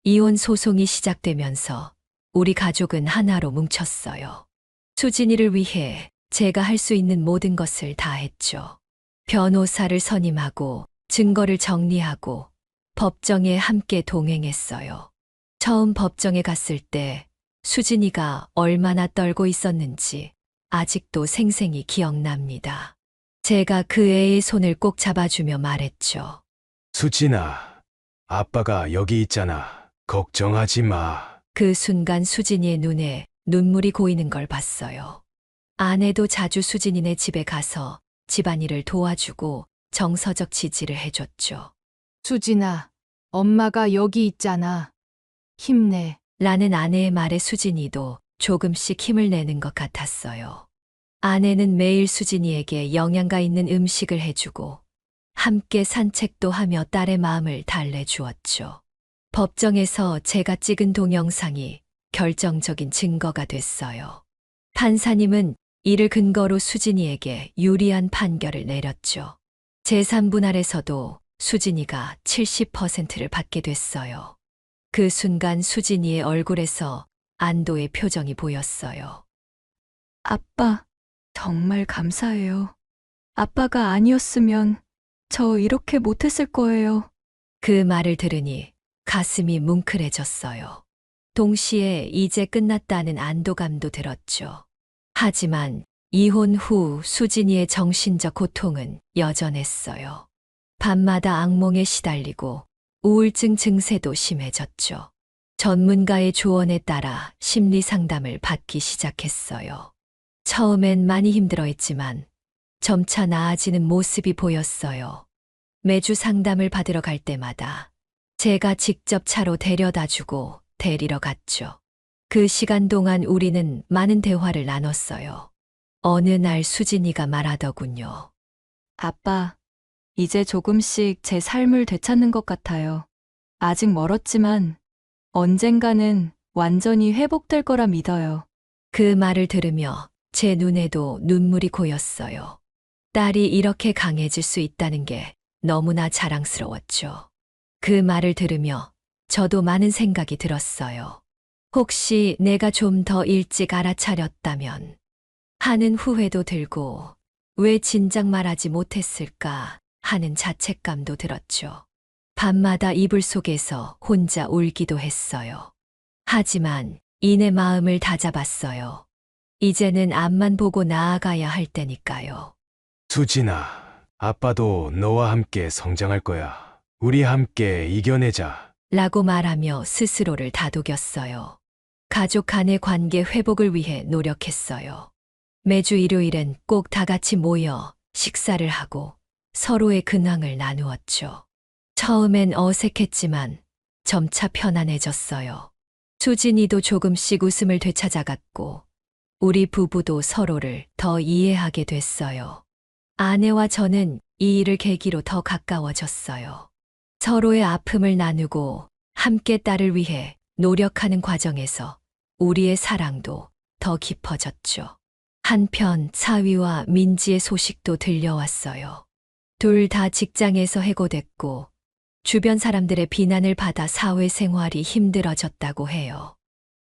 이혼 소송이 시작되면서 우리 가족은 하나로 뭉쳤어요. 수진이를 위해 제가 할 수 있는 모든 것을 다 했죠. 변호사를 선임하고 증거를 정리하고 법정에 함께 동행했어요. 처음 법정에 갔을 때 수진이가 얼마나 떨고 있었는지 아직도 생생히 기억납니다. 제가 그 애의 손을 꼭 잡아주며 말했죠. 수진아, 아빠가 여기 있잖아. 걱정하지 마. 그 순간 수진이의 눈에 눈물이 고이는 걸 봤어요. 아내도 자주 수진이네 집에 가서 집안일을 도와주고 정서적 지지를 해줬죠. 수진아, 엄마가 여기 있잖아. 힘내. 라는 아내의 말에 수진이도 조금씩 힘을 내는 것 같았어요. 아내는 매일 수진이에게 영양가 있는 음식을 해주고 함께 산책도 하며 딸의 마음을 달래주었죠. 법정에서 제가 찍은 동영상이 결정적인 증거가 됐어요. 판사님은 이를 근거로 수진이에게 유리한 판결을 내렸죠. 제3분할에서도 수진이가 70%를 받게 됐어요. 그 순간 수진이의 얼굴에서 안도의 표정이 보였어요. 아빠, 정말 감사해요. 아빠가 아니었으면 저 이렇게 못했을 거예요. 그 말을 들으니 가슴이 뭉클해졌어요. 동시에 이제 끝났다는 안도감도 들었죠. 하지만 이혼 후 수진이의 정신적 고통은 여전했어요. 밤마다 악몽에 시달리고 우울증 증세도 심해졌죠. 전문가의 조언에 따라 심리 상담을 받기 시작했어요. 처음엔 많이 힘들어했지만 점차 나아지는 모습이 보였어요. 매주 상담을 받으러 갈 때마다 제가 직접 차로 데려다 주고 데리러 갔죠. 그 시간 동안 우리는 많은 대화를 나눴어요. 어느 날 수진이가 말하더군요. 아빠, 이제 조금씩 제 삶을 되찾는 것 같아요. 아직 멀었지만 언젠가는 완전히 회복될 거라 믿어요. 그 말을 들으며 제 눈에도 눈물이 고였어요. 딸이 이렇게 강해질 수 있다는 게 너무나 자랑스러웠죠. 그 말을 들으며 저도 많은 생각이 들었어요. 혹시 내가 좀 더 일찍 알아차렸다면 하는 후회도 들고 왜 진작 말하지 못했을까 하는 자책감도 들었죠. 밤마다 이불 속에서 혼자 울기도 했어요. 하지만 이내 마음을 다잡았어요. 이제는 앞만 보고 나아가야 할 때니까요. 수진아, 아빠도 너와 함께 성장할 거야. 우리 함께 이겨내자. 라고 말하며 스스로를 다독였어요. 가족 간의 관계 회복을 위해 노력했어요. 매주 일요일엔 꼭 다 같이 모여 식사를 하고 서로의 근황을 나누었죠. 처음엔 어색했지만 점차 편안해졌어요. 수진이도 조금씩 웃음을 되찾아갔고 우리 부부도 서로를 더 이해하게 됐어요. 아내와 저는 이 일을 계기로 더 가까워졌어요. 서로의 아픔을 나누고 함께 딸을 위해 노력하는 과정에서 우리의 사랑도 더 깊어졌죠. 한편 사위와 민지의 소식도 들려왔어요. 둘 다 직장에서 해고됐고 주변 사람들의 비난을 받아 사회생활이 힘들어졌다고 해요.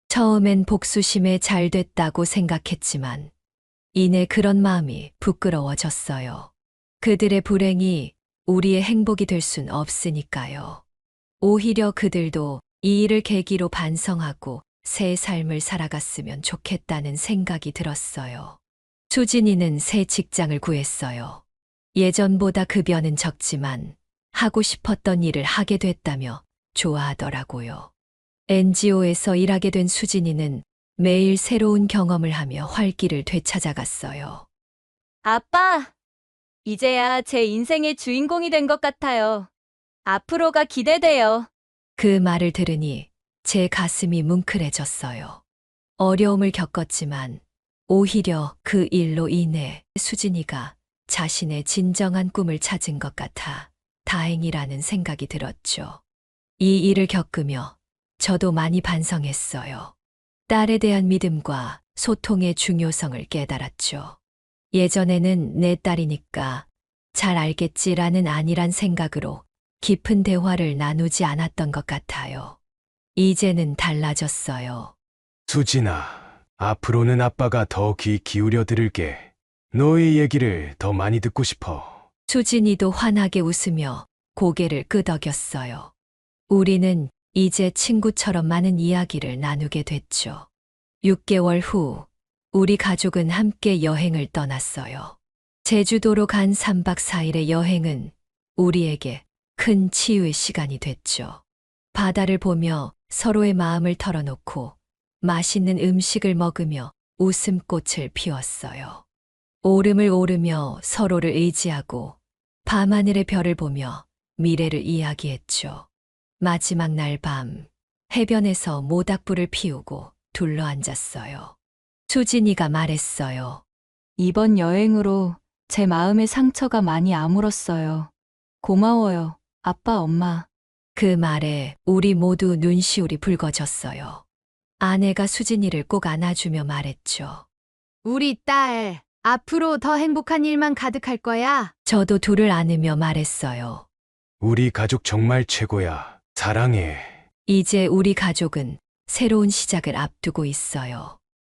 처음엔 복수심에 잘 됐다고 생각했지만 이내 그런 마음이 부끄러워졌어요. 그들의 불행이 우리의 행복이 될 순 없으니까요. 오히려 그들도 이 일을 계기로 반성하고 새 삶을 살아갔으면 좋겠다는 생각이 들었어요. 수진이는 새 직장을 구했어요. 예전보다 급여는 적지만 하고 싶었던 일을 하게 됐다며 좋아하더라고요. NGO에서 일하게 된 수진이는 매일 새로운 경험을 하며 활기를 되찾아갔어요. 아빠, 이제야 제 인생의 주인공이 된 것 같아요. 앞으로가 기대돼요. 그 말을 들으니 제 가슴이 뭉클해졌어요. 어려움을 겪었지만 오히려 그 일로 인해 수진이가 자신의 진정한 꿈을 찾은 것 같아 다행이라는 생각이 들었죠. 이 일을 겪으며 저도 많이 반성했어요. 딸에 대한 믿음과 소통의 중요성을 깨달았죠. 예전에는 내 딸이니까 잘 알겠지라는 안일한 생각으로 깊은 대화를 나누지 않았던 것 같아요. 이제는 달라졌어요. 수진아, 앞으로는 아빠가 더 귀 기울여 들을게. 너의 얘기를 더 많이 듣고 싶어. 수진이도 환하게 웃으며 고개를 끄덕였어요. 우리는 이제 친구처럼 많은 이야기를 나누게 됐죠. 6개월 후, 우리 가족은 함께 여행을 떠났어요. 제주도로 간 3박 4일의 여행은 우리에게 큰 치유의 시간이 됐죠. 바다를 보며 서로의 마음을 털어놓고 맛있는 음식을 먹으며 웃음꽃을 피웠어요. 오름을 오르며 서로를 의지하고 밤하늘의 별을 보며 미래를 이야기했죠. 마지막 날 밤, 해변에서 모닥불을 피우고 둘러앉았어요. 수진이가 말했어요. 이번 여행으로 제 마음의 상처가 많이 아물었어요. 고마워요, 아빠, 엄마. 그 말에 우리 모두 눈시울이 붉어졌어요. 아내가 수진이를 꼭 안아주며 말했죠. 우리 딸, 앞으로 더 행복한 일만 가득할 거야. 저도 둘을 안으며 말했어요. 우리 가족 정말 최고야. 사랑해. 이제 우리 가족은 새로운 시작을 앞두고 있어요.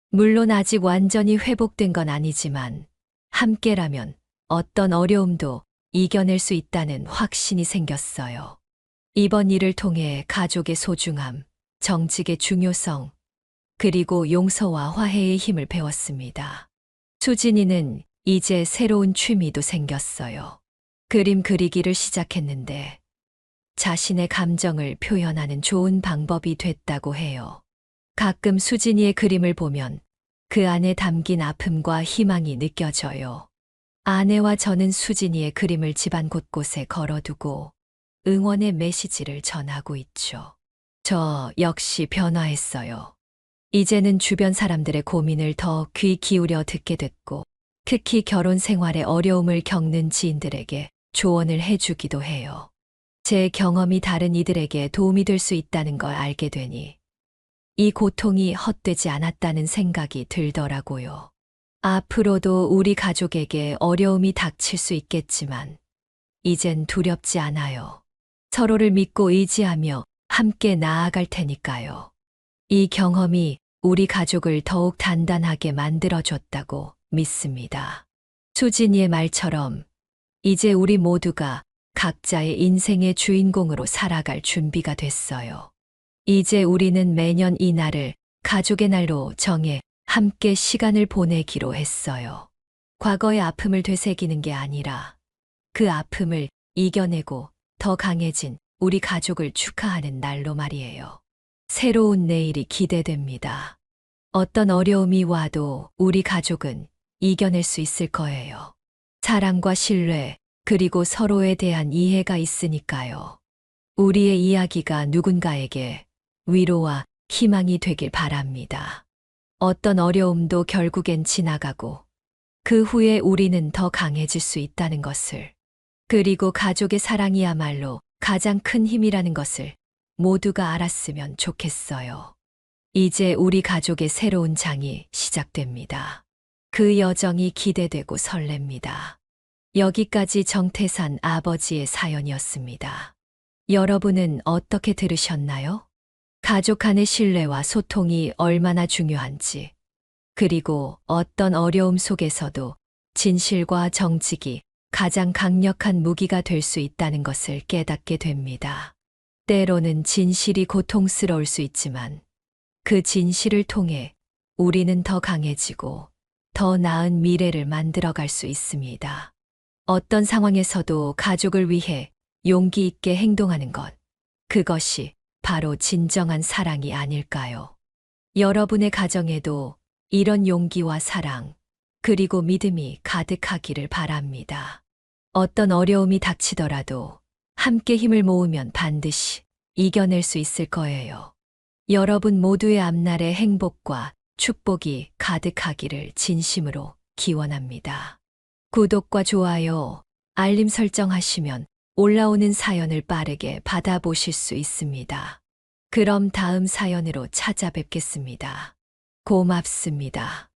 물론 아직 완전히 회복된 건 아니지만 함께라면 어떤 어려움도 이겨낼 수 있다는 확신이 생겼어요. 이번 일을 통해 가족의 소중함, 정직의 중요성, 그리고 용서와 화해의 힘을 배웠습니다. 수진이는 이제 새로운 취미도 생겼어요. 그림 그리기를 시작했는데 자신의 감정을 표현하는 좋은 방법이 됐다고 해요. 가끔 수진이의 그림을 보면 그 안에 담긴 아픔과 희망이 느껴져요. 아내와 저는 수진이의 그림을 집안 곳곳에 걸어두고 응원의 메시지를 전하고 있죠. 저 역시 변화했어요. 이제는 주변 사람들의 고민을 더 귀 기울여 듣게 됐고, 특히 결혼 생활에 어려움을 겪는 지인들에게 조언을 해주기도 해요. 제 경험이 다른 이들에게 도움이 될 수 있다는 걸 알게 되니 이 고통이 헛되지 않았다는 생각이 들더라고요. 앞으로도 우리 가족에게 어려움이 닥칠 수 있겠지만 이젠 두렵지 않아요. 서로를 믿고 의지하며 함께 나아갈 테니까요. 이 경험이 우리 가족을 더욱 단단하게 만들어줬다고 믿습니다. 수진이의 말처럼 이제 우리 모두가 각자의 인생의 주인공으로 살아갈 준비가 됐어요. 이제 우리는 매년 이 날을 가족의 날로 정해 함께 시간을 보내기로 했어요. 과거의 아픔을 되새기는 게 아니라 그 아픔을 이겨내고 더 강해진 우리 가족을 축하하는 날로 말이에요. 새로운 내일이 기대됩니다. 어떤 어려움이 와도 우리 가족은 이겨낼 수 있을 거예요. 사랑과 신뢰, 그리고 서로에 대한 이해가 있으니까요. 우리의 이야기가 누군가에게 위로와 희망이 되길 바랍니다. 어떤 어려움도 결국엔 지나가고 그 후에 우리는 더 강해질 수 있다는 것을, 그리고 가족의 사랑이야말로 가장 큰 힘이라는 것을 모두가 알았으면 좋겠어요. 이제 우리 가족의 새로운 장이 시작됩니다. 그 여정이 기대되고 설렙니다. 여기까지 정태산 아버지의 사연이었습니다. 여러분은 어떻게 들으셨나요? 가족 간의 신뢰와 소통이 얼마나 중요한지, 그리고 어떤 어려움 속에서도 진실과 정직이 가장 강력한 무기가 될 수 있다는 것을 깨닫게 됩니다. 때로는 진실이 고통스러울 수 있지만 그 진실을 통해 우리는 더 강해지고 더 나은 미래를 만들어갈 수 있습니다. 어떤 상황에서도 가족을 위해 용기 있게 행동하는 것. 그것이 바로 진정한 사랑이 아닐까요? 여러분의 가정에도 이런 용기와 사랑, 그리고 믿음이 가득하기를 바랍니다. 어떤 어려움이 닥치더라도 함께 힘을 모으면 반드시 이겨낼 수 있을 거예요. 여러분 모두의 앞날에 행복과 축복이 가득하기를 진심으로 기원합니다. 구독과 좋아요, 알림 설정하시면 올라오는 사연을 빠르게 받아보실 수 있습니다. 그럼 다음 사연으로 찾아뵙겠습니다. 고맙습니다.